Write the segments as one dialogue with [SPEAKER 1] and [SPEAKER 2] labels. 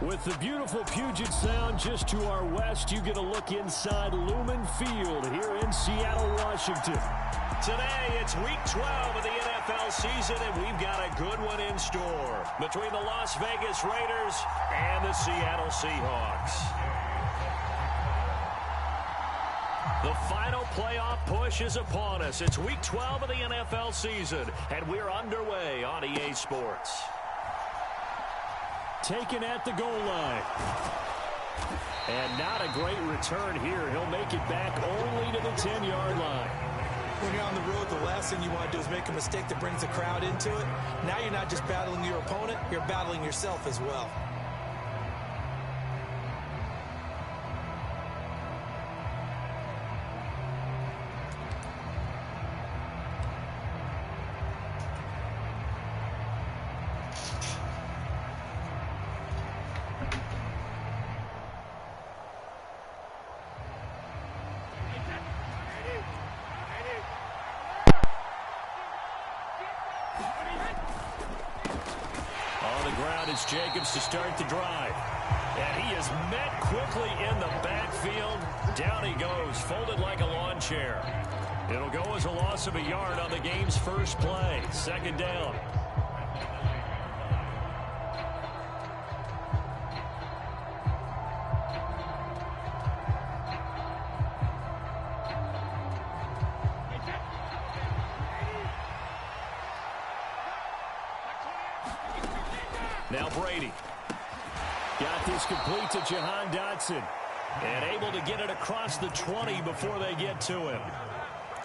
[SPEAKER 1] With the beautiful Puget Sound just to our west, you get a look inside Lumen Field here in Seattle, Washington.
[SPEAKER 2] Today, it's Week 12 of the NFL season, and we've got a good one in store between the Las Vegas Raiders and the Seattle Seahawks. The final playoff push is upon us. It's Week 12 of the NFL season, and we're underway on EA Sports.
[SPEAKER 1] Taken at the goal line. And not a great return here. He'll make it back only to the 10-yard line.
[SPEAKER 3] When you're on the road, the last thing you want to do is make a mistake that brings the crowd into it. Now you're not just battling your opponent, you're battling yourself as well.
[SPEAKER 1] Jacobs to start the drive. And he is met quickly in the backfield. Down he goes, folded like a lawn chair. It'll go as a loss of a yard on the game's first play. Second down. Now Brady. Got this complete to Jahan Dotson. And able to get it across the 20 before they get to him.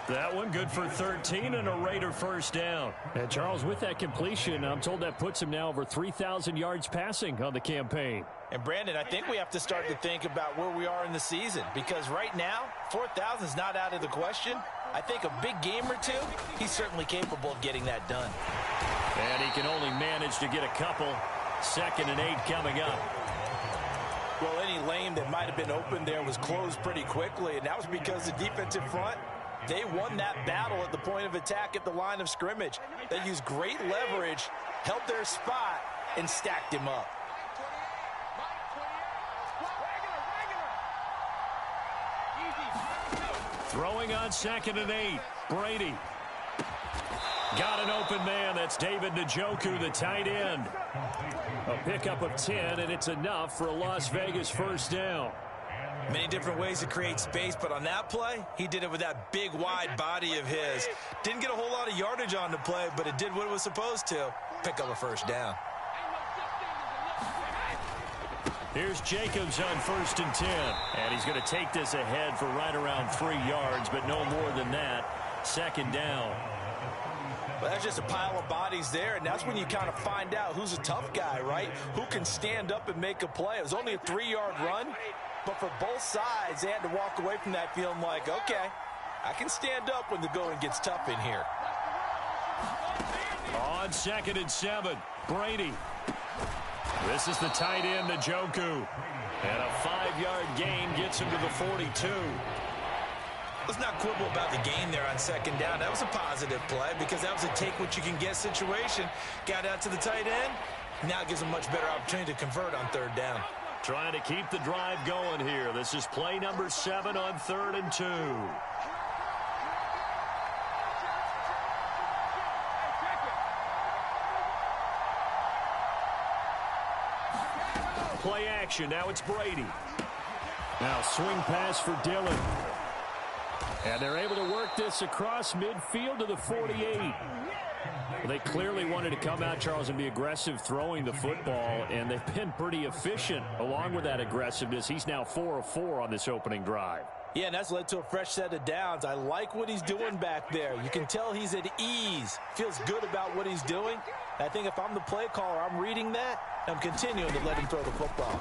[SPEAKER 1] That one good for 13 and a Raider first down. And Charles, with that completion, I'm told that puts him now over 3,000 yards passing on the campaign.
[SPEAKER 3] And Brandon, I think we have to start to think about where we are in the season. Because right now, 4,000 is not out of the question. I think a big game or two, he's certainly capable of getting that done.
[SPEAKER 1] And he can only manage to get a couple. 2nd and 8 coming up.
[SPEAKER 3] Well, any lane that might have been open there was closed pretty quickly, and that was because the defensive front, they won that battle at the point of attack at the line of scrimmage. They used great leverage, held their spot, and stacked him up.
[SPEAKER 1] Throwing on 2nd and 8. Brady. Got an open man. That's David Njoku, the tight end. A pickup of 10, and it's enough for a Las Vegas first down.
[SPEAKER 3] Many different ways to create space, but on that play, he did it with that big, wide body of his. Didn't get a whole lot of yardage on the play, but it did what it was supposed to. Pick up a first down.
[SPEAKER 1] Here's Jacobs on 1st and 10. And he's going to take this ahead for right around 3 yards, but no more than that. 2nd down.
[SPEAKER 3] Well, that's just a pile of bodies there, and that's when you kind of find out who's a tough guy, right? Who can stand up and make a play. It was only a 3-yard run, but for both sides, they had to walk away from that feeling like, okay, I can stand up when the going gets tough in here.
[SPEAKER 1] On 2nd and 7, Brady. This is the tight end, Njoku. And a 5-yard gain gets him to the 42.
[SPEAKER 3] Let's not quibble about the gain there on 2nd down. That was a positive play because that was a take-what-you-can-get situation. Got out to the tight end. Now it gives him a much better opportunity to convert on 3rd down.
[SPEAKER 1] Trying to keep the drive going here. This is play number 7 on 3rd and 2. Play action. Now it's Brady. Now swing pass for Dillon. And they're able to work this across midfield to the 48. Well, they clearly wanted to come out, Charles, and be aggressive throwing the football, and they've been pretty efficient along with that aggressiveness. He's now 4 of 4 on this opening drive.
[SPEAKER 3] Yeah, and that's led to a fresh set of downs. I like what he's doing back there. You can tell he's at ease, feels good about what he's doing. I think if I'm the play caller, I'm reading that, I'm continuing to let him throw the football.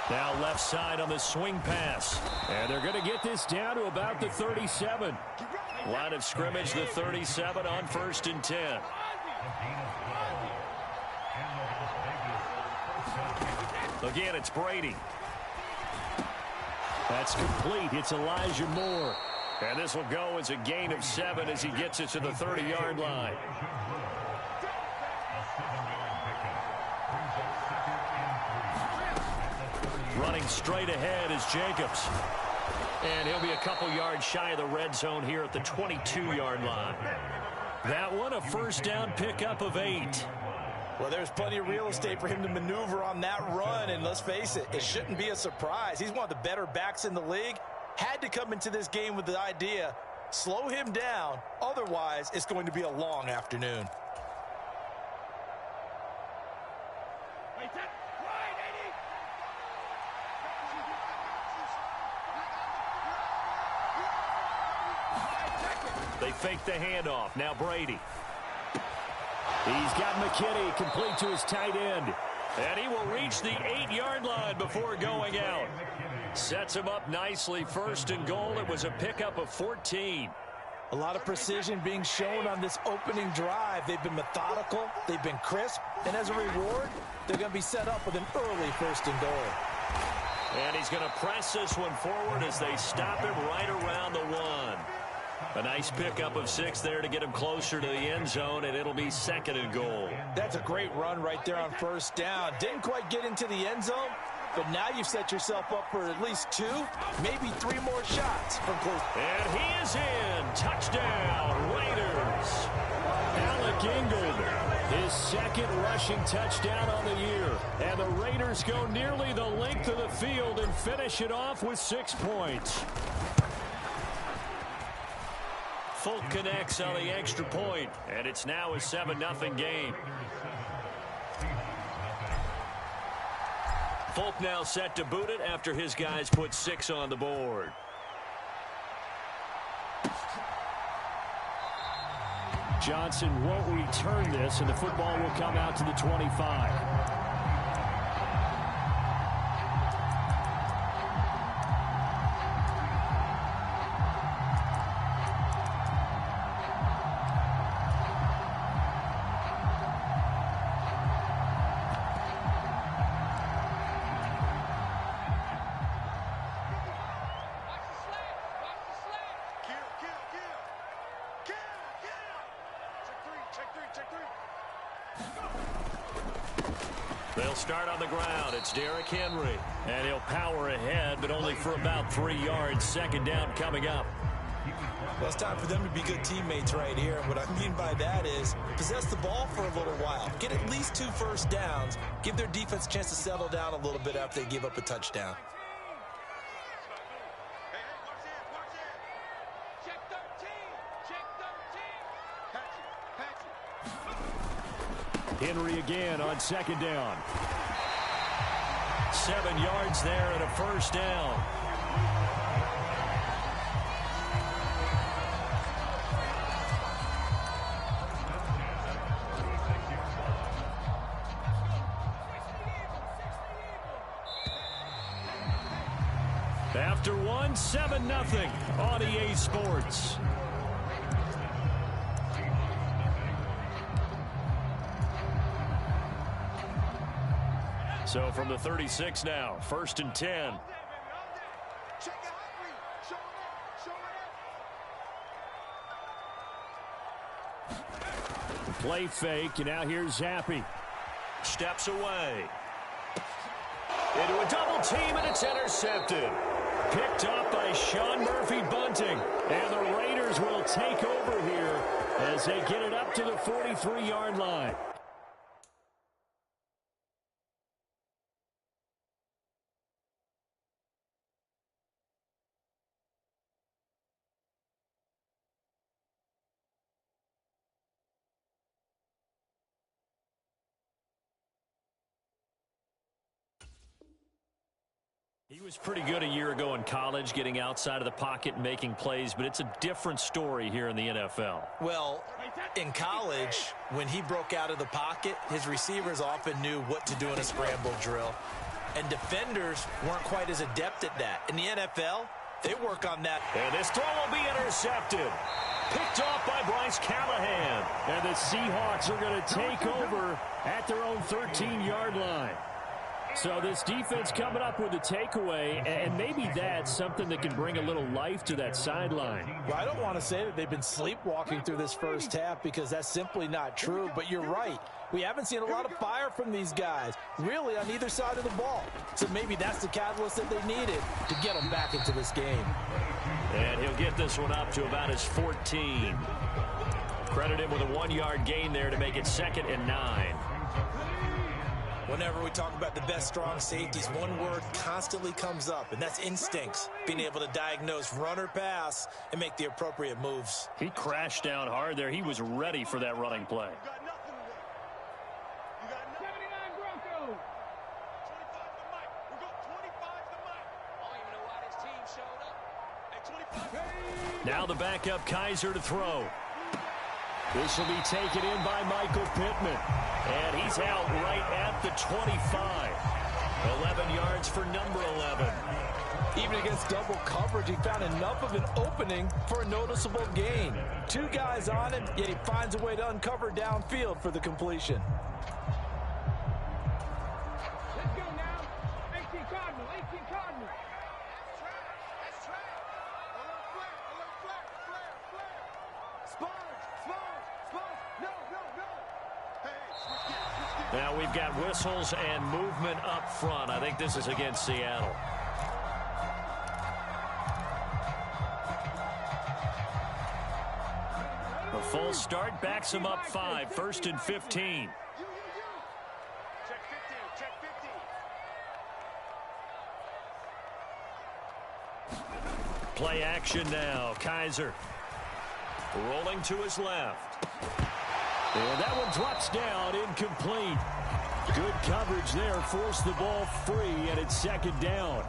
[SPEAKER 1] Now left side on the swing pass. And they're going to get this down to about the 37. Line of scrimmage, the 37 on 1st and 10. Again, it's Brady. That's complete. It's Elijah Moore. And this will go as a gain of 7 as he gets it to the 30-yard line.
[SPEAKER 2] Running straight ahead is Jacobs. And he'll be a couple yards shy of the red zone here at the 22-yard line. That one, a first down pickup of 8.
[SPEAKER 3] Well, there's plenty of real estate for him to maneuver on that run, and let's face it, it shouldn't be a surprise. He's one of the better backs in the league. Had to come into this game with the idea, slow him down, otherwise it's going to be a long afternoon.
[SPEAKER 2] They fake the handoff. Now Brady.
[SPEAKER 1] He's got McKinney complete to his tight end.
[SPEAKER 2] And he will reach the 8-yard line before going out. Sets him up nicely. First and goal. It was a pickup of 14.
[SPEAKER 3] A lot of precision being shown on this opening drive. They've been methodical. They've been crisp. And as a reward, they're going to be set up with an early first and goal.
[SPEAKER 2] And he's going to press this one forward as they stop him right around the 1. A nice pickup of 6 there to get him closer to the end zone, and it'll be second and goal.
[SPEAKER 3] That's a great run right there on first down. Didn't quite get into the end zone, but now you've set yourself up for at least 2, maybe 3 more shots from close.
[SPEAKER 2] And he is in. Touchdown, Raiders.
[SPEAKER 1] Alec Ingold, his second rushing touchdown on the year. And the Raiders go nearly the length of the field and finish it off with 6 points.
[SPEAKER 2] Folk connects on the extra point, and it's now a 7-0 game. Folk now set to boot it after his guys put 6 on the board.
[SPEAKER 1] Johnson won't return this, and the football will come out to the 25.
[SPEAKER 2] They'll start on the ground. It's Derrick Henry. And he'll power ahead, but only for about 3 yards. Second down coming up.
[SPEAKER 3] Well, it's time for them to be good teammates right here. And what I mean by that is possess the ball for a little while. Get at least 2 first downs. Give their defense a chance to settle down a little bit after they give up a touchdown.
[SPEAKER 1] Henry again on second down.
[SPEAKER 2] 7 yards there and a first down. After 1, 7-0 on EA Sports. So from the 36 now, first and 10.
[SPEAKER 1] Play fake, and now here's Zappe.
[SPEAKER 2] Steps away. Into a double team, and it's intercepted. Picked up by Sean Murphy-Bunting. And the Raiders will take over here as they get it up to the 43-yard line. He was pretty good a year ago in college, getting outside of the pocket and making plays, but it's a different story here in the NFL.
[SPEAKER 3] Well, in college, when he broke out of the pocket, his receivers often knew what to do in a scramble drill, and defenders weren't quite as adept at that. In the NFL, they work on that.
[SPEAKER 2] And this throw will be intercepted. Picked off by Bryce Callahan.
[SPEAKER 1] And the Seahawks are going to take over at their own 13-yard line. So this defense coming up with a takeaway, and maybe that's something that can bring a little life to that sideline.
[SPEAKER 3] Well, I don't want to say that they've been sleepwalking through this first half because that's simply not true, but you're right. We haven't seen a lot of fire from these guys, really, on either side of the ball. So maybe that's the catalyst that they needed to get them back into this game.
[SPEAKER 2] And he'll get this one up to about his 14. Credit him with a 1-yard gain there to make it 2nd and 9.
[SPEAKER 3] Whenever we talk about the best strong safeties, one word constantly comes up, and that's instincts. Being able to diagnose run or pass and make the appropriate moves.
[SPEAKER 1] He crashed down hard there. He was ready for that running play. Now the backup Kaiser to throw. This will be taken in by Michael Pittman. And he's out right at the 25. 11 yards for number 11.
[SPEAKER 3] Even against double coverage, he found enough of an opening for a noticeable gain. 2 guys on him, yet he finds a way to uncover downfield for the completion.
[SPEAKER 4] Let's go now. 18 Cardinal, 18 Cardinal.
[SPEAKER 1] Now we've got whistles and movement up front. I think this is against Seattle. A false start backs him up 5. 1st and 15.
[SPEAKER 4] Check 15, check 15.
[SPEAKER 1] Play action now. Kaiser rolling to his left. And that one drops down, incomplete. Good coverage there, forced the ball free, and it's 2nd down.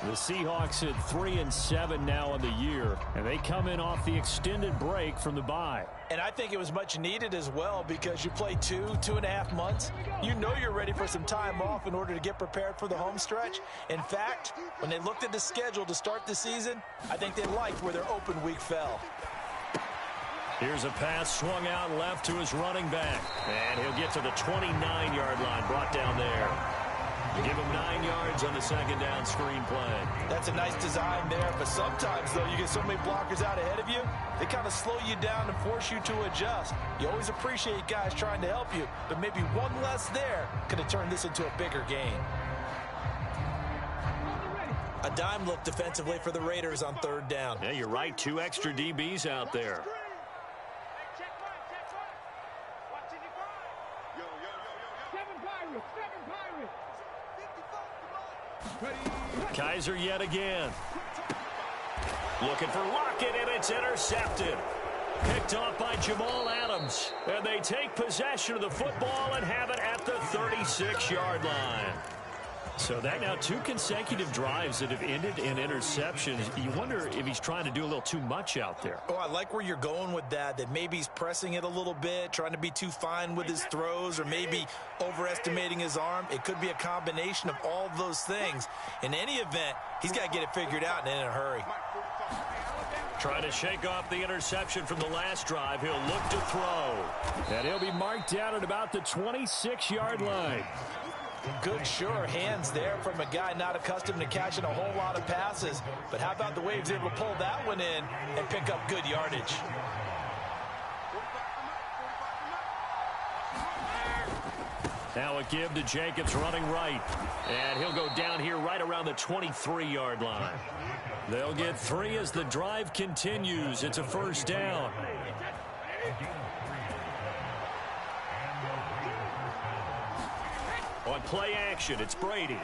[SPEAKER 1] The Seahawks at 3-7 now on the year, and they come in off the extended break from the bye.
[SPEAKER 3] And I think it was much needed as well because you play 2.5 months. You know you're ready for some time off in order to get prepared for the home stretch. In fact, when they looked at the schedule to start the season, I think they liked where their open week fell.
[SPEAKER 1] Here's a pass swung out left to his running back. And he'll get to the 29-yard line, brought down there. You give him 9 yards on the 2nd down screen play.
[SPEAKER 3] That's a nice design there, but sometimes, though, you get so many blockers out ahead of you, they kind of slow you down and force you to adjust. You always appreciate guys trying to help you, but maybe one less there could have turned this into a bigger gain. A dime look defensively for the Raiders on 3rd down.
[SPEAKER 1] Yeah, you're right. 2 extra DBs out there. Kaiser yet again. Looking for Lockett, and it's intercepted. Picked off by Jamal Adams. And they take possession of the football and have it at the 36-yard line. So that now 2 consecutive drives that have ended in interceptions. You wonder if he's trying to do a little too much out there.
[SPEAKER 3] Oh, I like where you're going with that maybe he's pressing it a little bit, trying to be too fine with his throws, or maybe overestimating his arm. It could be a combination of all of those things. In any event, he's got to get it figured out and in a hurry.
[SPEAKER 1] Trying to shake off the interception from the last drive. He'll look to throw. And he'll be marked down at about the 26-yard line.
[SPEAKER 3] Good, sure hands there from a guy not accustomed to catching a whole lot of passes. But how about the way he was able to pull that one in and pick up good yardage?
[SPEAKER 1] Now a give to Jacobs running right. And he'll go down here right around the 23-yard line. They'll get 3 as the drive continues. It's a 1st down. On play action, it's Brady.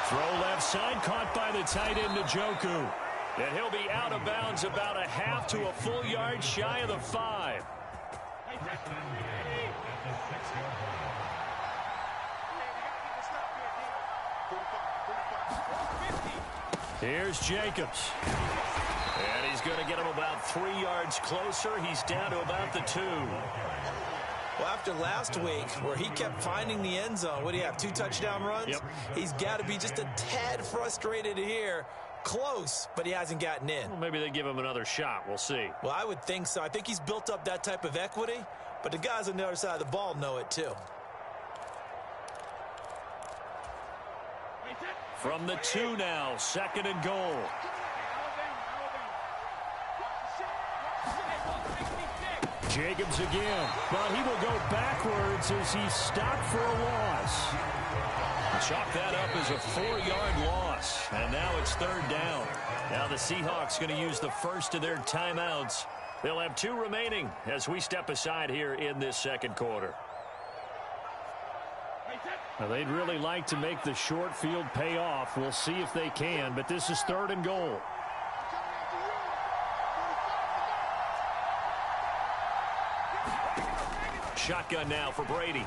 [SPEAKER 1] Throw left side, caught by the tight end, Njoku. And he'll be out of bounds about a half to a full yard shy of the 5. Here's Jacobs. And he's going to get him about 3 yards closer. He's down to about the 2.
[SPEAKER 3] Well, after last week, where he kept finding the end zone, what do you have, 2 touchdown runs?
[SPEAKER 1] Yep.
[SPEAKER 3] He's got to be just a tad frustrated here. Close, but he hasn't gotten in.
[SPEAKER 1] Well, maybe they give him another shot. We'll see.
[SPEAKER 3] Well, I would think so. I think he's built up that type of equity, but the guys on the other side of the ball know it too.
[SPEAKER 2] From the 2 now, 2nd and goal.
[SPEAKER 1] Jacobs again, but he will go backwards as he's stopped for a loss.
[SPEAKER 2] Chalk that up as a 4-yard loss, and now it's 3rd down. Now the Seahawks going to use the first of their timeouts. They'll have 2 remaining as we step aside here in this 2nd quarter.
[SPEAKER 1] Now they'd really like to make the short field pay off. We'll see if they can, but this is 3rd and goal.
[SPEAKER 2] Shotgun now for Brady.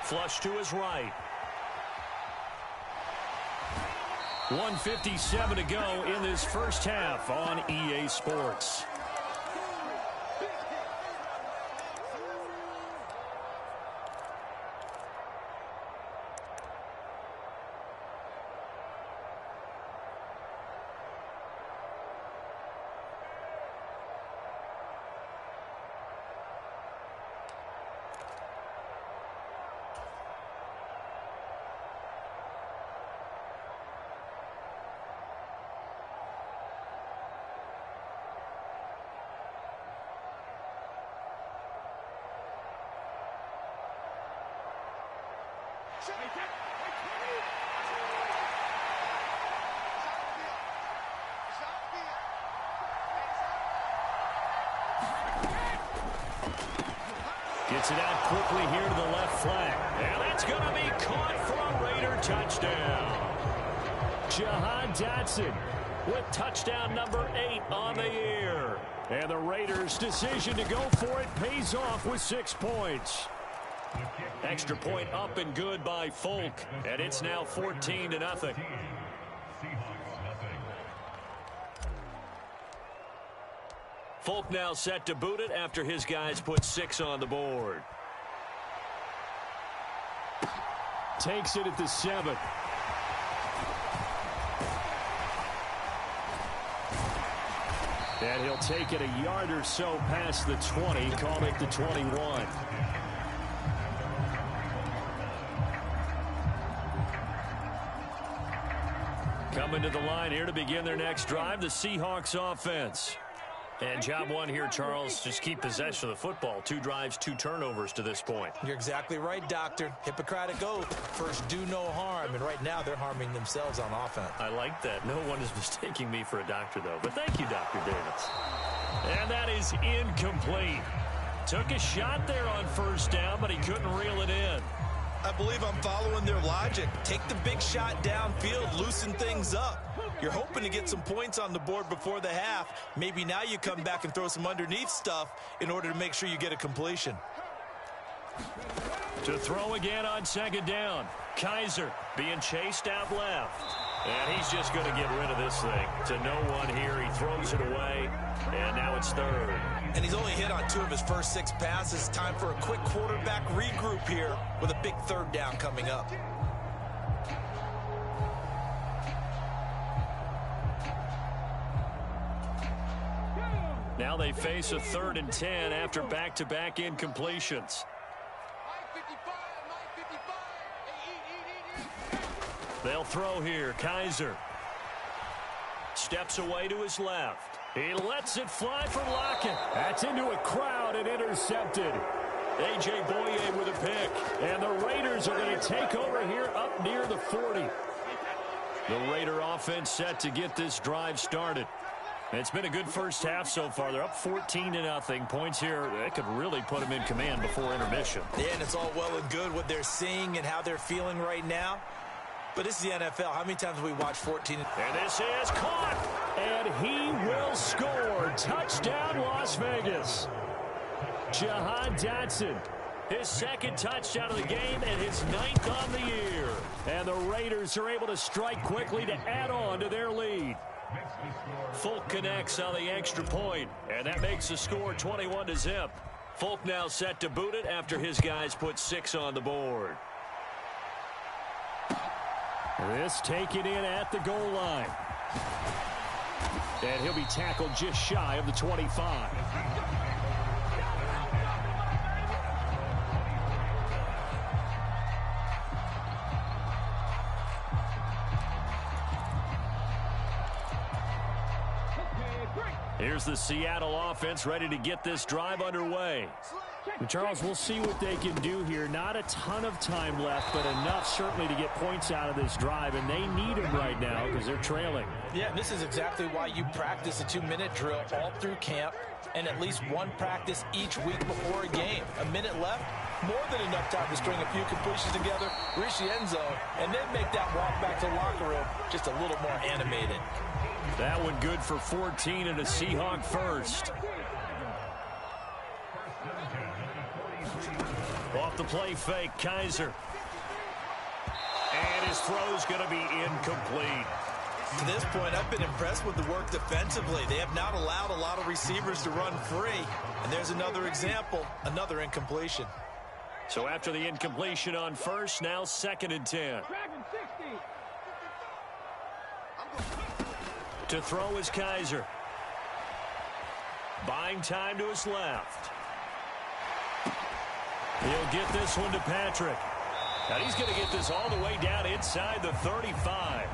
[SPEAKER 2] Flush to his right. 1:57 to go in this first half on EA Sports. Gets it out quickly here to the left flank. And that's going to be caught for a Raider touchdown.
[SPEAKER 1] Jahan Dotson
[SPEAKER 2] with touchdown number 8 on the year.
[SPEAKER 1] And the Raiders' decision to go for it pays off with 6 points.
[SPEAKER 2] Extra point up and good by Folk. And it's now 14-0. Folk now set to boot it after his guys put 6 on the board.
[SPEAKER 1] Takes it at the 7. And he'll take it a yard or so past the 20, call it the 21.
[SPEAKER 2] Coming to the line here to begin their next drive, the Seahawks offense. And job 1 here, Charles, just keep possession of the football. 2 drives, 2 turnovers to this point.
[SPEAKER 3] You're exactly right, Doctor. Hippocratic oath. First, do no harm. And right now, they're harming themselves on offense.
[SPEAKER 2] I like that. No one is mistaking me for a doctor, though. But thank you, Dr. Davis. And that is incomplete. Took a shot there on first down, but he couldn't reel it in.
[SPEAKER 3] I believe I'm following their logic. Take the big shot downfield, loosen things up. You're hoping to get some points on the board before the half. Maybe now you come back and throw some underneath stuff in order to make sure you get a completion.
[SPEAKER 2] To throw again on 2nd down. Kaiser being chased out left. And he's just going to get rid of this thing. To no one here. He throws it away. And now it's 3rd.
[SPEAKER 3] And he's only hit on 2 of his first 6 passes. Time for a quick quarterback regroup here with a big 3rd down coming up.
[SPEAKER 2] Now they face a 3rd and 10 after back-to-back incompletions. They'll throw here. Kaiser steps away to his left. He lets it fly for Lockett.
[SPEAKER 1] That's into a crowd and intercepted.
[SPEAKER 2] A.J. Boye with a pick.
[SPEAKER 1] And the Raiders are going to take over here up near the 40.
[SPEAKER 2] The Raider offense set to get this drive started. It's been a good first half so far. They're up 14-0. Points here, they could really put them in command before intermission.
[SPEAKER 3] Yeah, and it's all well and good what they're seeing and how they're feeling right now. But this is the NFL. How many times have we watched 14?
[SPEAKER 2] And this is caught.
[SPEAKER 1] And he will score. Touchdown, Las Vegas. Jahan Dotson.
[SPEAKER 2] His 2nd touchdown of the game and his 9th on the year.
[SPEAKER 1] And the Raiders are able to strike quickly to add on to their lead.
[SPEAKER 2] Folk connects on the extra point, and that makes the score 21-0. Folk now set to boot it after his guys put 6 on the board.
[SPEAKER 1] This taken in at the goal line. And he'll be tackled just shy of the 25.
[SPEAKER 2] Here's the Seattle offense ready to get this drive underway.
[SPEAKER 1] And Charles, we'll see what they can do here. Not a ton of time left, but enough certainly to get points out of this drive, and they need them right now because they're trailing.
[SPEAKER 3] Yeah, this is exactly why you practice a 2-minute drill all through camp and at least one practice each week before a game. A minute left, more than enough time to string a few completions together, reach the end zone, and then make that walk back to the locker room just a little more animated.
[SPEAKER 2] That one good for 14 and a Seahawk first. Off the play fake, Kaiser. And his throw's going to be incomplete.
[SPEAKER 3] To this point, I've been impressed with the work defensively. They have not allowed a lot of receivers to run free. And there's another example, another incompletion.
[SPEAKER 2] So after the incompletion on first, now 2nd and 10. To throw is Kaiser. Buying time to his left. He'll get this one to Patrick. Now he's going to get this all the way down inside the 35.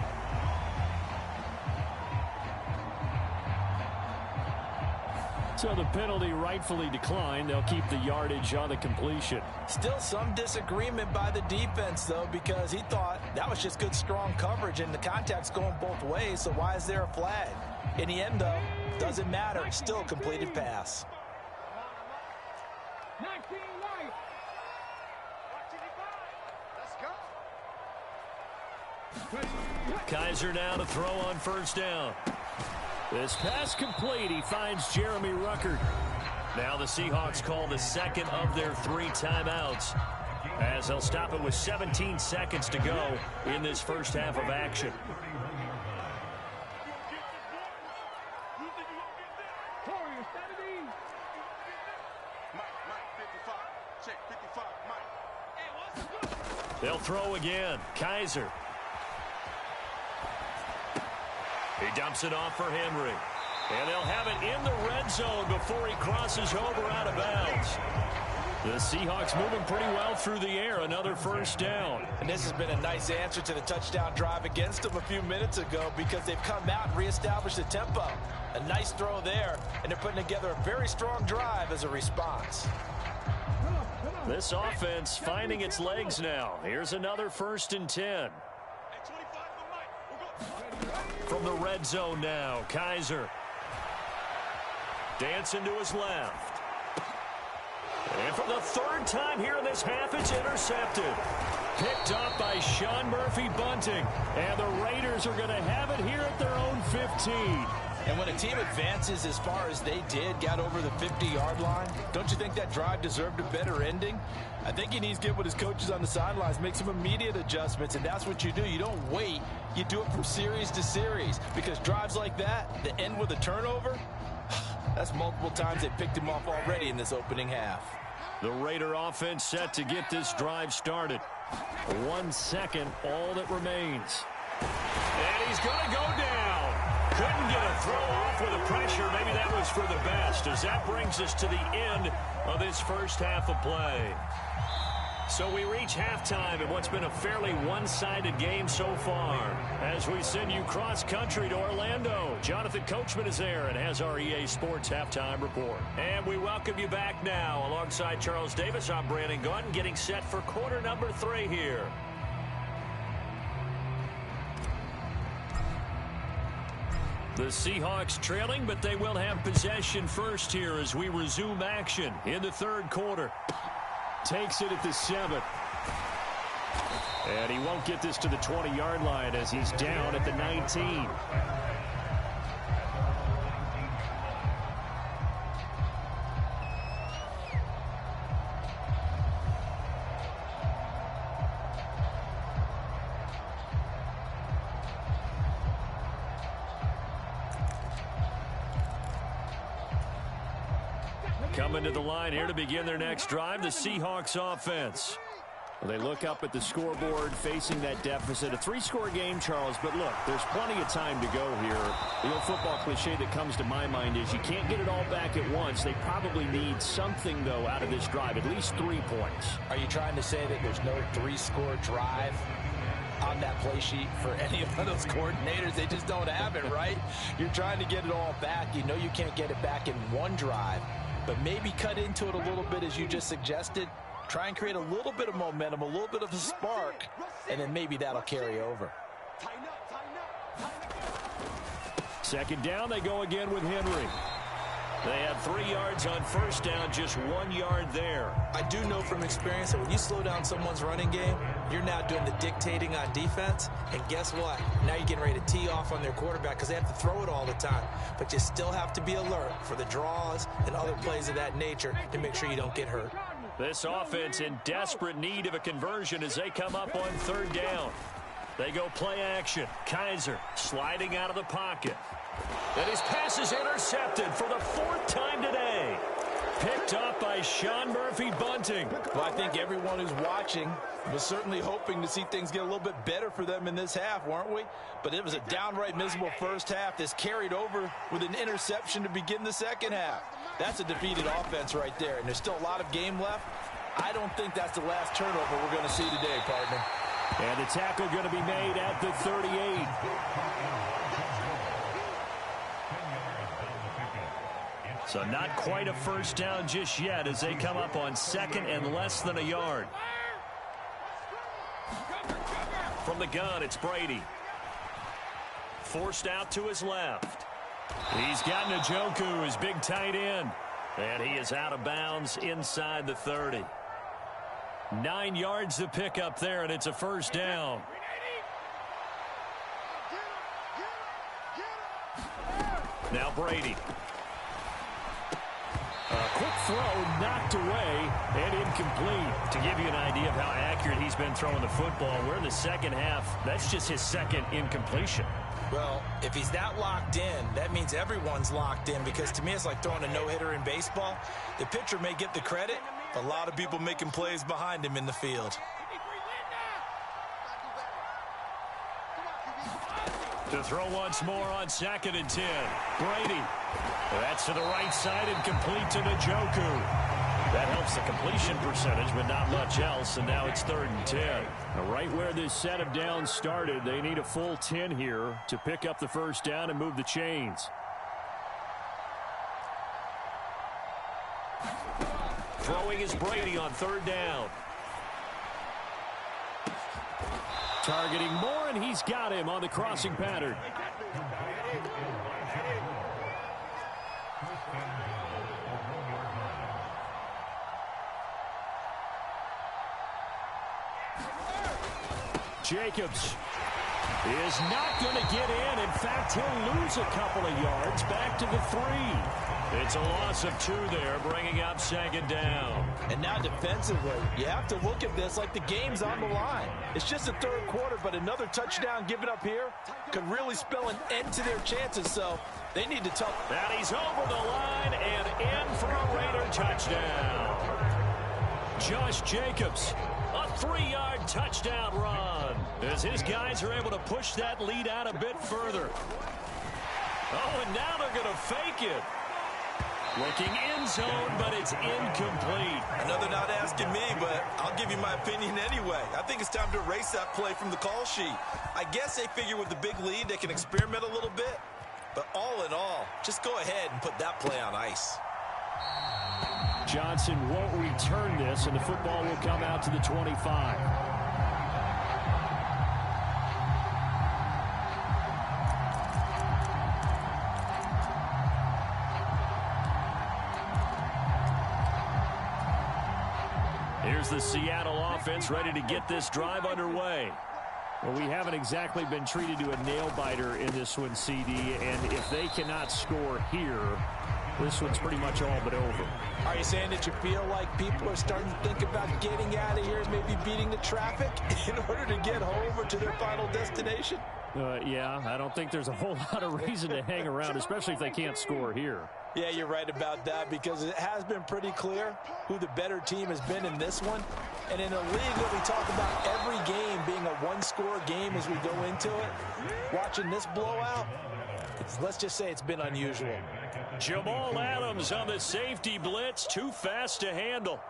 [SPEAKER 1] So the penalty rightfully declined. They'll keep the yardage on the completion.
[SPEAKER 3] Still some disagreement by the defense, though, because he thought that was just good, strong coverage, and the contact's going both ways, so why is there a flag? In the end, though, doesn't matter. Still a completed pass.
[SPEAKER 4] 19 right. Let's go.
[SPEAKER 2] Kaiser now to throw on first down.
[SPEAKER 1] This pass complete. He finds Jeremy Ruckert.
[SPEAKER 2] Now the Seahawks call the second of their 3 timeouts, as they'll stop it with 17 seconds to go in this first half of action. They'll throw again. Kaiser. He dumps it off for Henry. And they'll have it in the red zone before he crosses over out of bounds. The Seahawks moving pretty well through the air. Another first down.
[SPEAKER 3] And this has been a nice answer to the touchdown drive against them a few minutes ago, because they've come out and reestablished the tempo. A nice throw there, and they're putting together a very strong drive as a response.
[SPEAKER 2] This offense finding its legs now. Here's another 1st and 10. From the red zone now, Kaiser. Dancing to his left. And for the 3rd time here in this half, it's intercepted. Picked up by Sean Murphy-Bunting. And the Raiders are going to have it here at their own 15.
[SPEAKER 3] And when a team advances as far as they did, got over the 50-yard line, don't you think that drive deserved a better ending? I think he needs to get with his coaches on the sidelines, make some immediate adjustments, and that's what you do. You don't wait. You do it from series to series, because drives like that end with a turnover, that's multiple times they picked him off already in this opening half.
[SPEAKER 2] The Raider offense set to get this drive started.
[SPEAKER 1] 1 second, all that remains.
[SPEAKER 2] And he's going to go down. Couldn't get a throw off with the pressure. Maybe that was for the best, as that brings us to the end of this first half of play. So we reach halftime in what's been a fairly one-sided game so far. As we send you cross-country to Orlando, Jonathan Coachman is there and has our EA Sports Halftime Report. And we welcome you back now. Alongside Charles Davis, I'm Brandon Gunn, getting set for quarter number 3 here. The Seahawks trailing, but they will have possession first here as we resume action in the 3rd quarter.
[SPEAKER 1] Takes it at the 7. And he won't get this to the 20-yard line as he's down at the 19.
[SPEAKER 2] Coming to the line here to begin their next drive, the Seahawks offense.
[SPEAKER 1] They look up at the scoreboard facing that deficit. A 3-score game, Charles, but look, there's plenty of time to go here. The old football cliche that comes to my mind is you can't get it all back at once. They probably need something, though, out of this drive, at least 3 points.
[SPEAKER 3] Are you trying to say that there's no 3-score drive? on that play sheet for any of those coordinators. They just don't have it, right? You're trying to get it all back. You know you can't get it back in one drive, but maybe cut into it a little bit as you just suggested. Try and create a little bit of momentum, a little bit of a spark, and then maybe that'll carry over.
[SPEAKER 1] Second down, they go again with Henry. They had 3 yards on first down, just 1 yard there.
[SPEAKER 3] I do know from experience that when you slow down someone's running game, you're now doing the dictating on defense. And guess what? Now you're getting ready to tee off on their quarterback because they have to throw it all the time. But you still have to be alert for the draws and other plays of that nature to make sure you don't get hurt.
[SPEAKER 1] This offense in desperate need of a conversion as they come up on third down. They go play action. Kaiser sliding out of the pocket. And his pass is intercepted for the 4th time today. Picked up by Sean Murphy-Bunting.
[SPEAKER 3] Well, I think everyone who's watching was certainly hoping to see things get a little bit better for them in this half, weren't we? But it was a downright miserable first half. This carried over with an interception to begin the second half. That's a defeated offense right there, and there's still a lot of game left. I don't think that's the last turnover we're going to see today, partner.
[SPEAKER 1] And the tackle going to be made at the 38. So not quite a first down just yet as they come up on second and less than a yard. From the gun, it's Brady. Forced out to his left. He's got Njoku, his big tight end. And he is out of bounds inside the 30. 9 yards to pick up there, and it's a first down. Now Brady. A quick throw knocked away and incomplete. To give you an idea of how accurate he's been throwing the football, we're in the second half. That's just his second incompletion.
[SPEAKER 3] Well, if he's that locked in, that means everyone's locked in, because to me it's like throwing a no-hitter in baseball. The pitcher may get the credit, but a lot of people making plays behind him in the field.
[SPEAKER 1] To throw once more on 2nd and 10. Brady. That's to the right side and complete to Njoku. That helps the completion percentage, but not much else, and now it's 3rd and 10. Now, right where this set of downs started, they need a full 10 here to pick up the first down and move the chains. Throwing is Brady on 3rd down. Targeting Moore, and he's got him on the crossing pattern. Jacobs is not going to get in. In fact, he'll lose a couple of yards back to the 3. It's a loss of 2 there, bringing up 2nd down.
[SPEAKER 3] And now defensively, you have to look at this like the game's on the line. It's just the 3rd quarter, but another touchdown given up here could really spell an end to their chances, so they need to tough.
[SPEAKER 1] And he's over the line and in for a Raider touchdown. Josh Jacobs, a 3-yard touchdown run, as his guys are able to push that lead out a bit further. Oh, and now they're going to fake it. Looking end zone, but it's incomplete.
[SPEAKER 3] Another not asking me, but I'll give you my opinion anyway. I think it's time to erase that play from the call sheet. I guess they figure with the big lead they can experiment a little bit. But all in all, just go ahead and put that play on ice.
[SPEAKER 1] Johnson won't return this, and the football will come out to the 25. Here's the Seattle offense ready to get this drive underway. Well, we haven't exactly been treated to a nail-biter in this one, CD, and if they cannot score here, this one's pretty much all but over.
[SPEAKER 3] Are you saying that you feel like people are starting to think about getting out of here and maybe beating the traffic in order to get home or to their final destination?
[SPEAKER 1] Yeah, I don't think there's a whole lot of reason to hang around, especially if they can't score here.
[SPEAKER 3] Yeah, you're right about that, because it has been pretty clear who the better team has been in this one. And in a league that we talk about every game being a one-score game as we go into it, watching this blowout, let's just say it's been unusual.
[SPEAKER 1] Jamal Adams on the safety blitz, too fast to handle.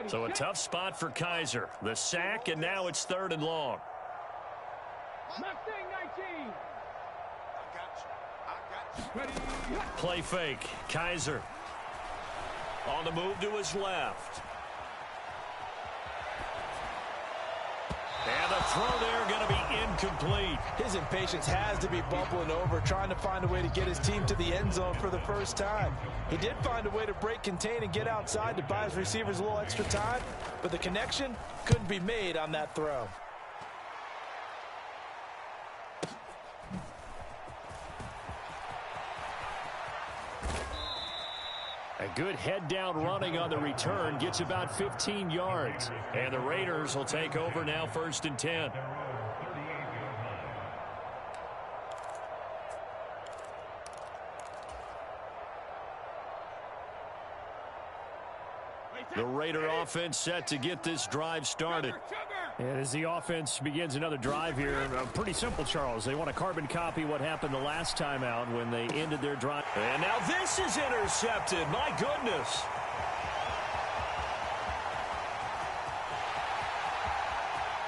[SPEAKER 2] So a tough spot for Kaiser. The sack, and now it's 3rd and long.
[SPEAKER 4] Mustang 19.
[SPEAKER 2] Play fake. Kaiser on the move to his left. And the throw there going to be incomplete.
[SPEAKER 3] His impatience has to be bubbling over, trying to find a way to get his team to the end zone for the first time. He did find a way to break contain and get outside to buy his receivers a little extra time, but the connection couldn't be made on that throw.
[SPEAKER 1] A good head-down running on the return gets about 15 yards.
[SPEAKER 2] And the Raiders will take over now, 1st and 10. The Raider offense set to get this drive started.
[SPEAKER 1] And as the offense begins another drive here, pretty simple, Charles. They want to carbon copy what happened the last time out when they ended their drive.
[SPEAKER 2] And now this is intercepted. My goodness.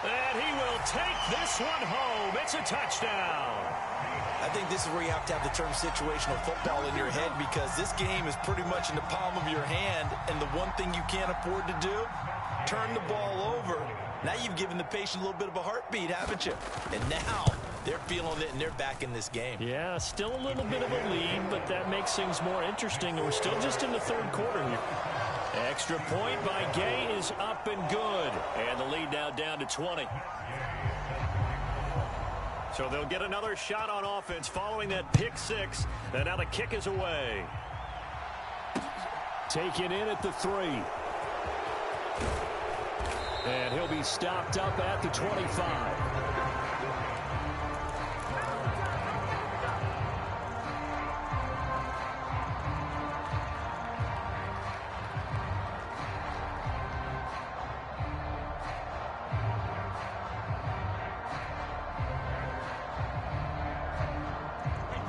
[SPEAKER 2] And he will take this one home. It's a touchdown.
[SPEAKER 3] I think this is where you have to have the term situational football in your head, because this game is pretty much in the palm of your hand, and the one thing you can't afford to do, turn the ball over. Now you've given the patient a little bit of a heartbeat, haven't you? And now they're feeling it, and they're back in this game.
[SPEAKER 1] Yeah, still a little bit of a lead, but that makes things more interesting, and we're still just in the 3rd quarter here.
[SPEAKER 2] Extra point by Gay is up and good. And the lead now down to 20. So they'll get another shot on offense following that pick 6. And now the kick is away.
[SPEAKER 1] Taken in at the 3. And he'll be stopped up at the 25.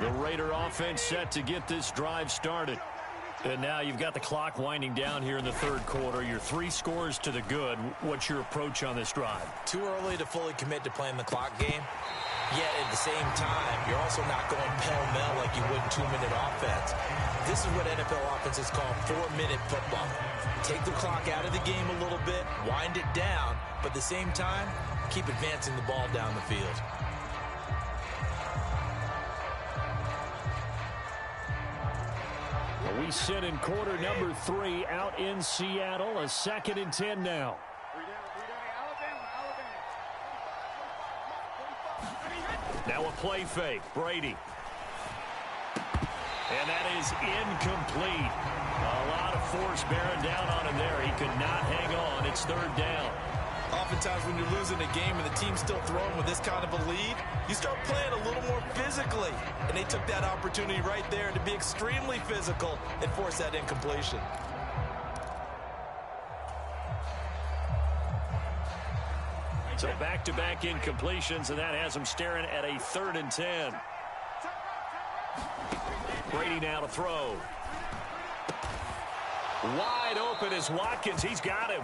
[SPEAKER 2] The Raider offense set to get this drive started. And now you've got the clock winding down here in the 3rd quarter. Your 3 scores to the good. What's your approach on this drive?
[SPEAKER 3] Too early to fully commit to playing the clock game. Yet at the same time, you're also not going pell-mell like you would in 2-minute offense. This is what NFL offenses call 4-minute football. Take the clock out of the game a little bit, wind it down, but at the same time, keep advancing the ball down the field.
[SPEAKER 1] We sit in quarter number 3 out in Seattle. A 2nd and 10 now.
[SPEAKER 2] Now a play fake. Brady. And that is incomplete. A lot of force bearing down on him there. He could not hang on. It's 3rd down.
[SPEAKER 3] Oftentimes when you're losing a game and the team's still throwing with this kind of a lead, you start playing a little more physically. And they took that opportunity right there to be extremely physical and force that incompletion.
[SPEAKER 2] So back-to-back incompletions, and that has them staring at a 3rd and 10. Brady now to throw. Wide open is Watkins. He's got him.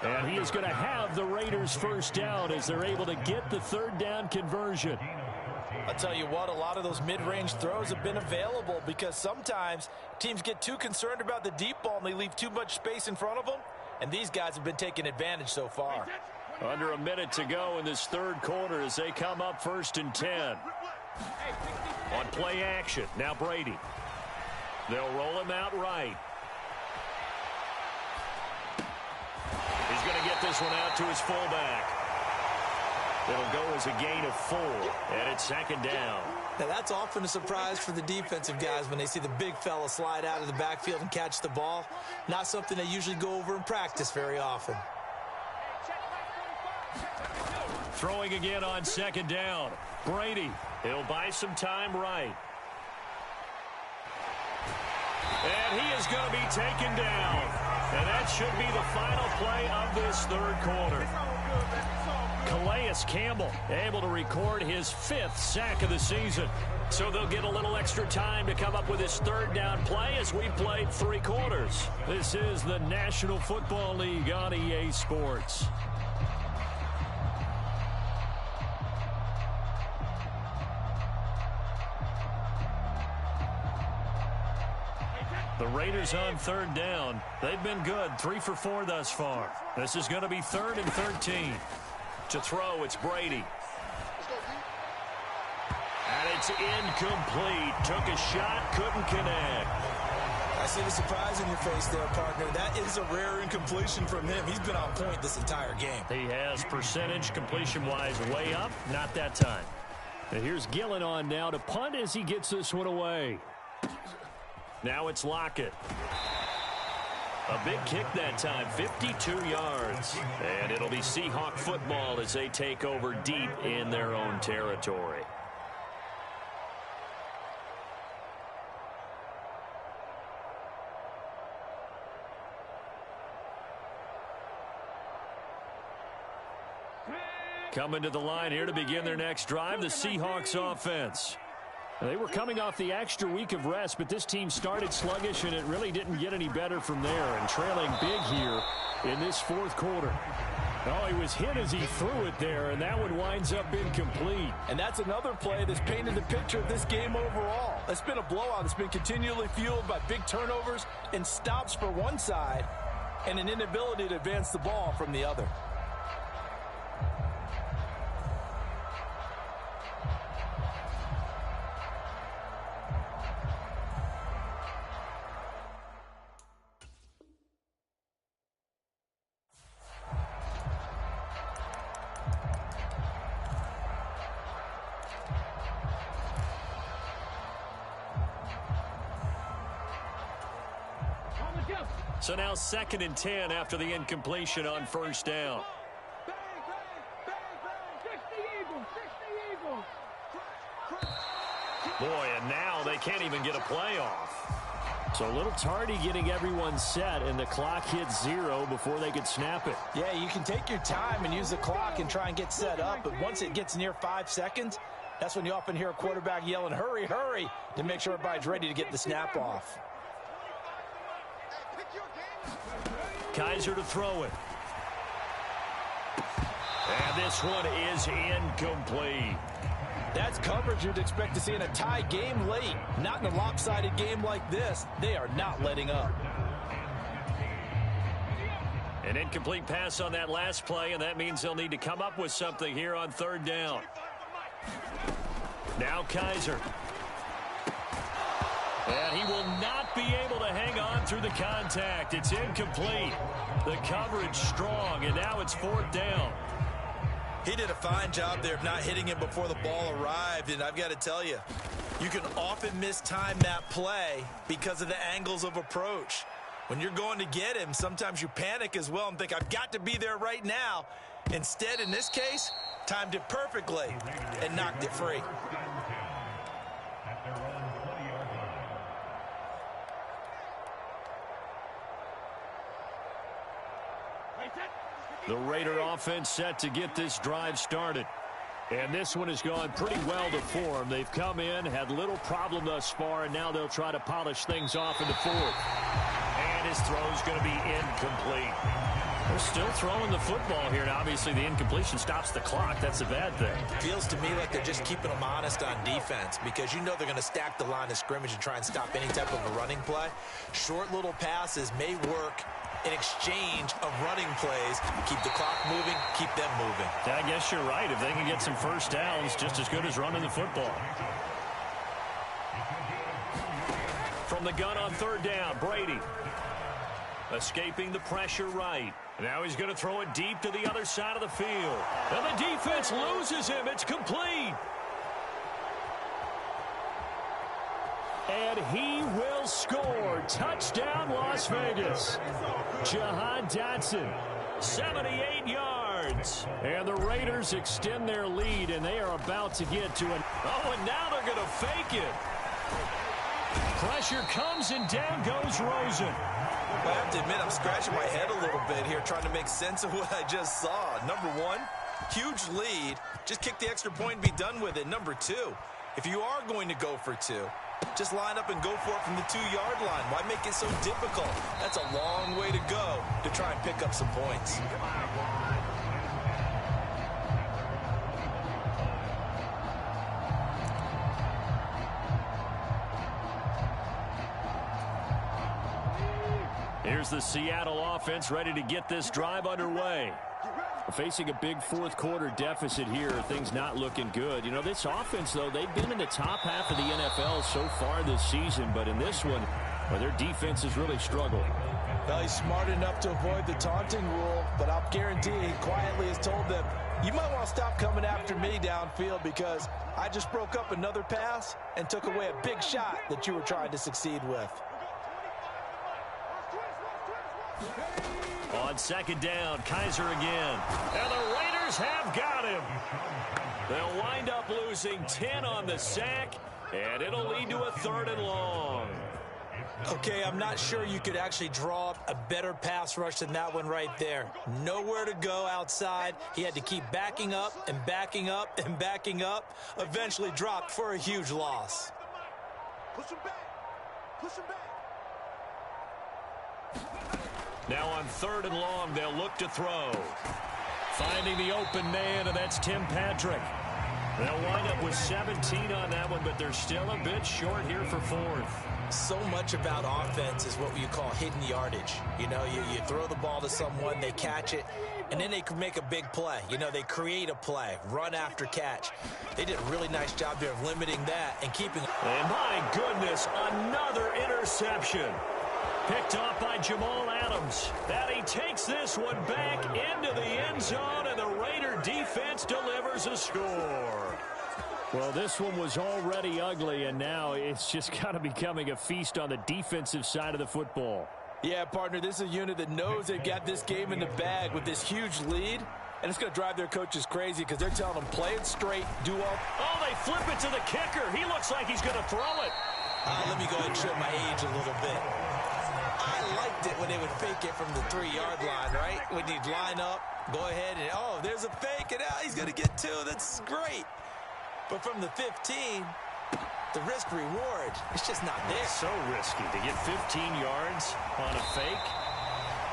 [SPEAKER 1] And he is going to have the Raiders' first down as they're able to get the 3rd down conversion.
[SPEAKER 3] I'll tell you what, a lot of those mid-range throws have been available because sometimes teams get too concerned about the deep ball and they leave too much space in front of them. And these guys have been taking advantage so far.
[SPEAKER 2] Under a minute to go in this 3rd quarter as they come up 1st and 10. On play action, now Brady. They'll roll him out right. He's going to get this one out to his fullback. It'll go as a gain of 4, and it's 2nd down.
[SPEAKER 3] Now that's often a surprise for the defensive guys when they see the big fella slide out of the backfield and catch the ball. Not something they usually go over in practice very often.
[SPEAKER 2] Throwing again on 2nd down. Brady, he'll buy some time right. And he is going to be taken down. And that should be the final play of this 3rd quarter.
[SPEAKER 1] Calais Campbell able to record his 5th sack of the season. So they'll get a little extra time to come up with his 3rd down play as we played 3 quarters. This is the National Football League on EA Sports. The Raiders on 3rd down. They've been good, 3 for 4 thus far. This is going to be 3rd and 13. To throw, it's Brady. And it's incomplete. Took a shot, couldn't connect.
[SPEAKER 3] I see the surprise in your face there, partner. That is a rare incompletion from him. He's been on point this entire game.
[SPEAKER 1] He has percentage completion-wise way up. Not that time. And here's Gillen on now to punt as he gets this one away. Now it's Lockett. A big kick that time, 52 yards. And it'll be Seahawk football as they take over deep in their own territory. Coming to the line here to begin their next drive, the Seahawks offense. They were coming off the extra week of rest, but this team started sluggish, and it really didn't get any better from there, and trailing big here in this 4th quarter. Oh, he was hit as he threw it there, and that one winds up incomplete.
[SPEAKER 3] And that's another play that's painted the picture of this game overall. It's been a blowout. It's been continually fueled by big turnovers and stops for one side and an inability to advance the ball from the other.
[SPEAKER 1] So now 2nd and 10 after the incompletion on 1st down.
[SPEAKER 4] Bang, bang, bang, bang. 60 Eagles.
[SPEAKER 1] Boy, and now they can't even get a play off. So a little tardy getting everyone set, and the clock hits 0 before they could snap it.
[SPEAKER 3] Yeah, you can take your time and use the clock and try and get set up, but once it gets near 5 seconds, that's when you often hear a quarterback yelling, hurry, hurry, to make sure everybody's ready to get the snap off.
[SPEAKER 1] Kaiser to throw it. And this one is incomplete.
[SPEAKER 3] That's coverage you'd expect to see in a tie game late. Not in a lopsided game like this. They are not letting up.
[SPEAKER 1] An incomplete pass on that last play, and that means they'll need to come up with something here on 3rd down. Now Kaiser. And he will not be able to hang on through the contact. It's incomplete. The coverage strong, and now it's 4th down.
[SPEAKER 3] He did a fine job there of not hitting him before the ball arrived, and I've got to tell you, you can often mistime that play because of the angles of approach. When you're going to get him, sometimes you panic as well and think, I've got to be there right now. Instead, in this case, timed it perfectly and knocked it free.
[SPEAKER 1] The Raider offense set to get this drive started. And this one has gone pretty well to form. They've come in, had little problem thus far, and now they'll try to polish things off in the 4th. And his throw's going to be incomplete. They're still throwing the football here, and obviously the incompletion stops the clock. That's a bad thing.
[SPEAKER 3] Feels to me like they're just keeping them honest on defense because you know they're going to stack the line of scrimmage and try and stop any type of a running play. Short little passes may work in exchange of running plays. Keep the clock moving, keep them moving.
[SPEAKER 1] I guess you're right. If they can get some first downs, just as good as running the football. From the gun on 3rd down, Brady. Escaping the pressure right. Now he's going to throw it deep to the other side of the field. And the defense loses him. It's complete. And he will score. Touchdown, Las Vegas. Jahan Dotson, 78 yards. And the Raiders extend their lead, and they are about to get to an... Oh, and now they're going to fake it. Pressure comes, and down goes Rosen.
[SPEAKER 3] Well, I have to admit, I'm scratching my head a little bit here trying to make sense of what I just saw. Number one, Huge lead. Just kick the extra point and be done with it. Number 2, if you are going to go for 2, just line up and go for it from the 2-yard line. Why make it so difficult? That's a long way to go to try and pick up some points.
[SPEAKER 1] Here's the Seattle offense ready to get this drive underway. Facing a big fourth-quarter deficit here, things not looking good. You know, this offense, though, they've been in the top half of the NFL so far this season, but in this one, well, their defense has really struggled.
[SPEAKER 3] Well, he's smart enough to avoid the taunting rule, but I'll guarantee he quietly has told them, you might want to stop coming after me downfield because I just broke up another pass and took away a big shot that you were trying to succeed with.
[SPEAKER 1] On second down, Kaiser again. And the Raiders have got him. They'll wind up losing 10 on the sack, and it'll lead to a 3rd and long.
[SPEAKER 3] Okay, I'm not sure you could actually draw up a better pass rush than that one right there. Nowhere to go outside. He had to keep backing up and backing up and backing up. Eventually dropped for a huge loss.
[SPEAKER 5] Push him back. Push him back.
[SPEAKER 1] Now on 3rd and long, they'll look to throw. Finding the open man, and that's Tim Patrick. They'll wind up with 17 on that one, but they're still a bit short here for 4th.
[SPEAKER 3] So much about offense is what you call hidden yardage. You know, you throw the ball to someone, they catch it, and then they can make a big play. You know, they create a play, run after catch. They did a really nice job there of limiting that and keeping.
[SPEAKER 1] And my goodness, another interception. Picked off by Jamal Adams. And he takes this one back into the end zone, and the Raider defense delivers a score. Well, this one was already ugly, and now it's just kind of becoming a feast on the defensive side of the football.
[SPEAKER 3] Yeah, partner, this is a unit that knows they've got this game in the bag with this huge lead, and it's going to drive their coaches crazy because they're telling them play it straight, do all.
[SPEAKER 1] Oh, they flip it to the kicker. He looks like he's going to throw it.
[SPEAKER 3] Let me go ahead and show my age a little bit. I liked it when they would fake it from the 3-yard line, right? When you'd line up, go ahead and, oh, there's a fake, and he's going to get 2. That's great. But from the 15, the risk-reward, it's just not there.
[SPEAKER 1] It's so risky to get 15 yards on a fake.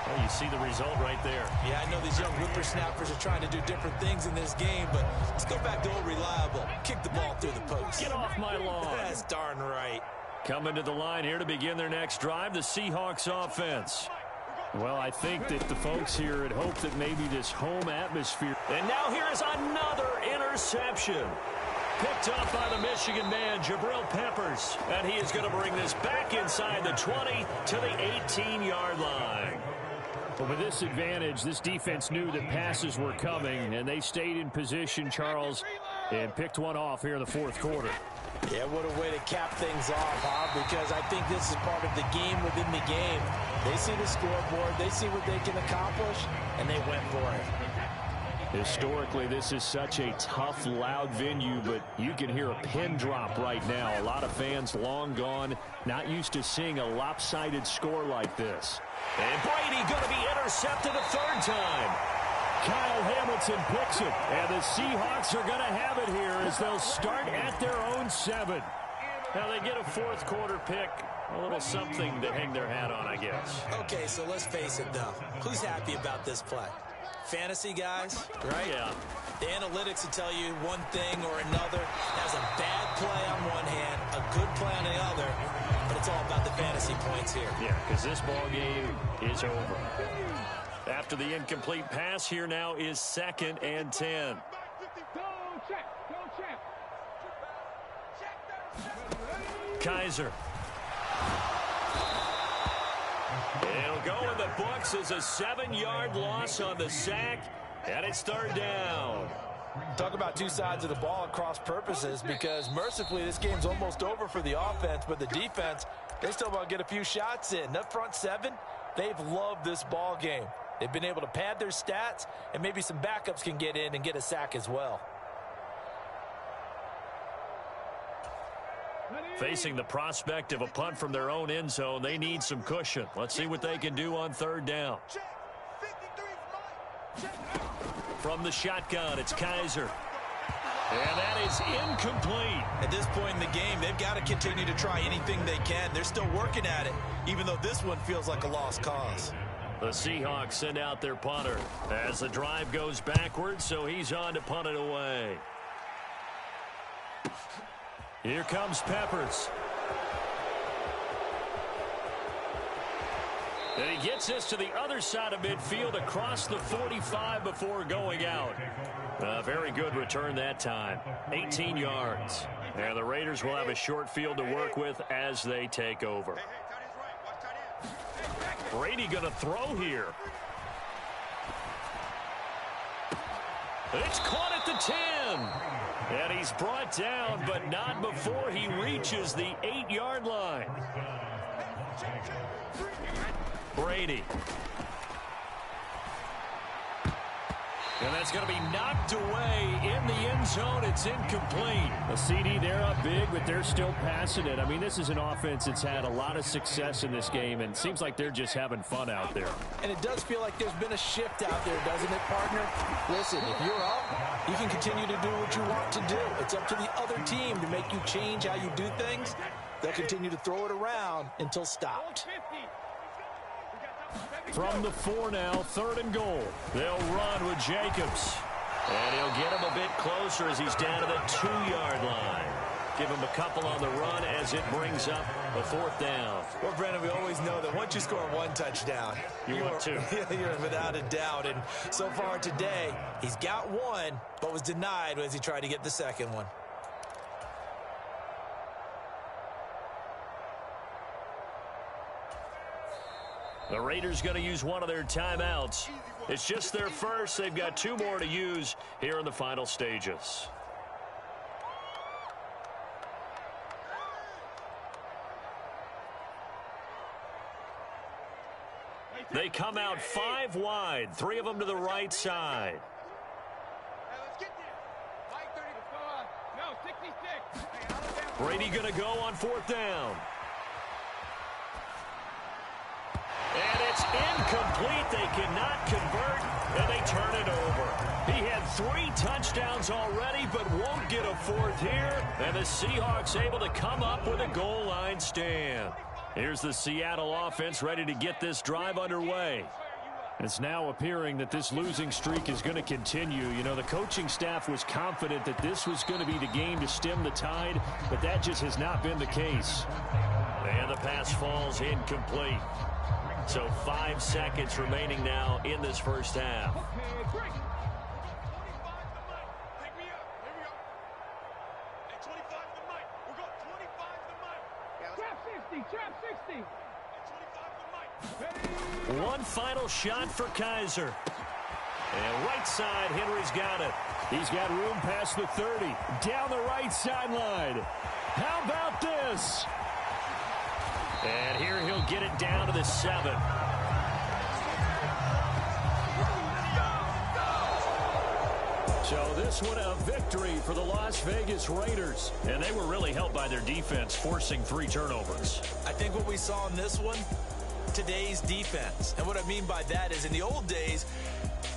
[SPEAKER 1] Well, you see the result right there.
[SPEAKER 3] Yeah, I know these young whippersnappers are trying to do different things in this game, but let's go back to old reliable. Kick the ball through the post.
[SPEAKER 1] Get off my lawn.
[SPEAKER 3] That's darn right.
[SPEAKER 1] Coming to the line here to begin their next drive, the Seahawks offense. Well, I think that the folks here had hoped that maybe this home atmosphere. And now here is another interception. Picked up by the Michigan man, Jabril Peppers. And he is going to bring this back inside the 20 to the 18-yard line. But with this advantage, this defense knew that passes were coming, and they stayed in position, Charles, and picked one off here in the 4th quarter.
[SPEAKER 3] Yeah, what a way to cap things off, huh? Because I think this is part of the game within the game. They see the scoreboard, they see what they can accomplish, and they went for it.
[SPEAKER 1] Historically, this is such a tough, loud venue, but you can hear a pin drop right now. A lot of fans long gone, not used to seeing a lopsided score like this. And Brady going to be intercepted a 3rd time. Kyle Hamilton picks it, and the Seahawks are going to have it here as they'll start at their own 7. Now they get a 4th quarter pick, a little something to hang their hat on, I guess.
[SPEAKER 3] Okay, so let's face it, though. Who's happy about this play? Fantasy guys, right?
[SPEAKER 1] Yeah.
[SPEAKER 3] The analytics will tell you one thing or another. Has a bad play on one hand, a good play on the other, but it's all about the fantasy points here.
[SPEAKER 1] Yeah, because this ball game is over. After the incomplete pass, here now is 2nd and 10. Kaiser. It'll go in the books as a 7-yard loss on the sack, and it's 3rd down.
[SPEAKER 3] Talk about two sides of the ball at cross purposes, because mercifully this game's almost over for the offense, but the defense, they still want to get a few shots in. That front 7, they've loved this ball game. They've been able to pad their stats, and maybe some backups can get in and get a sack as well.
[SPEAKER 1] Facing the prospect of a punt from their own end zone, they need some cushion. Let's see what they can do on 3rd down.
[SPEAKER 2] From the shotgun, it's Kaiser. And that is incomplete.
[SPEAKER 3] At this point in the game, they've got to continue to try anything they can. They're still working at it, even though this one feels like a lost cause.
[SPEAKER 2] The Seahawks send out their punter as the drive goes backwards, so he's on to punt it away. Here comes Peppers. And he gets this to the other side of midfield across the 45 before going out. A very good return that time. 18 yards. And the Raiders will have a short field to work with as they take over. Brady going to throw here. It's caught at the 10. And he's brought down, but not before he reaches the 8-yard line. Brady. And that's going to be knocked away in the end zone. It's incomplete.
[SPEAKER 1] A CD, they're up big, but they're still passing it. I mean, this is an offense that's had a lot of success in this game, and it seems like they're just having fun out there.
[SPEAKER 3] And it does feel like there's been a shift out there, doesn't it, partner? Listen, if you're up, you can continue to do what you want to do. It's up to the other team to make you change how you do things. They'll continue to throw it around until stopped.
[SPEAKER 1] From the 4 now, 3rd and goal.
[SPEAKER 2] They'll run with Jacobs. And he'll get him a bit closer as he's down to the 2-yard line. Give him a couple on the run as it brings up a 4th down.
[SPEAKER 3] Well, Brandon, we always know that once you score one touchdown,
[SPEAKER 2] you want two.
[SPEAKER 3] You're without a doubt. And so far today, he's got one, but was denied as he tried to get the second one.
[SPEAKER 2] The Raiders going to use one of their timeouts. It's just their first. They've got 2 more to use here in the final stages. They come out 5 wide, 3 of them to the right side. Brady going to go on 4th down. And it's incomplete. They cannot convert, and they turn it over. He had 3 touchdowns already, but won't get a 4th here. And the Seahawks able to come up with a goal line stand. Here's the Seattle offense ready to get this drive underway.
[SPEAKER 1] It's now appearing that this losing streak is going to continue. You know, the coaching staff was confident that this was going to be the game to stem the tide, but that just has not been the case.
[SPEAKER 2] And the pass falls incomplete. So 5 seconds remaining now in this first half. One final shot for Kaiser. And right side, Henry's got it.
[SPEAKER 1] He's got room past the 30. Down the right sideline. How about this?
[SPEAKER 2] And here he'll get it down to the 7.
[SPEAKER 1] So this one a victory for the Las Vegas Raiders.
[SPEAKER 2] And they were really helped by their defense, forcing 3 turnovers.
[SPEAKER 3] I think what we saw in this one, today's defense. And what I mean by that is in the old days,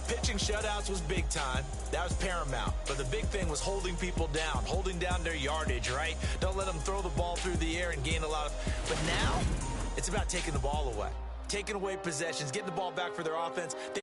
[SPEAKER 3] pitching shutouts was big time. That was paramount. But the big thing was holding people down, holding down their yardage, right? Don't let them throw the ball through the air and gain a lot of... But now, it's about taking the ball away. Taking away possessions, getting the ball back for their offense. The